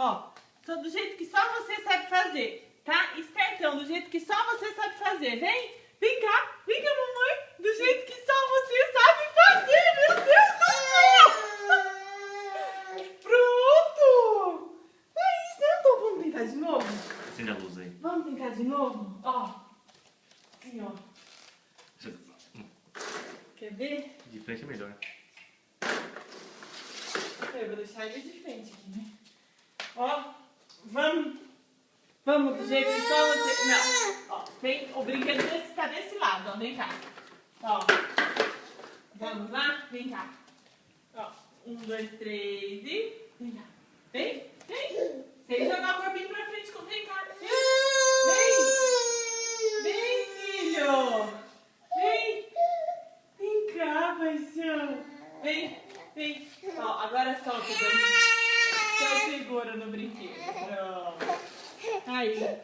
Ó, só do jeito que só você sabe fazer, tá? Espertão, do jeito que só você sabe fazer. Vem cá, mamãe. Do jeito que só você sabe fazer, meu Deus do céu! Pronto! É isso, então vamos tentar de novo? Acende a luz aí. Vamos tentar de novo? Ó, assim, ó. Quer ver? De frente é melhor. Eu vou deixar ele de frente aqui, né? Ó, vamos do jeito que só você... Não, ó, vem, o brinquedo tá desse lado, ó, vem cá. Ó, vamos lá? Vem cá. Ó, 1, 2, 3 e... Vem cá. Vem. Sem jogar o corpinho pra frente, vem cá. Vem, filho. Vem cá, paixão. Vem. Ó, agora solta o brinquedo. Então segura no brinquedo. Pronto. Aí.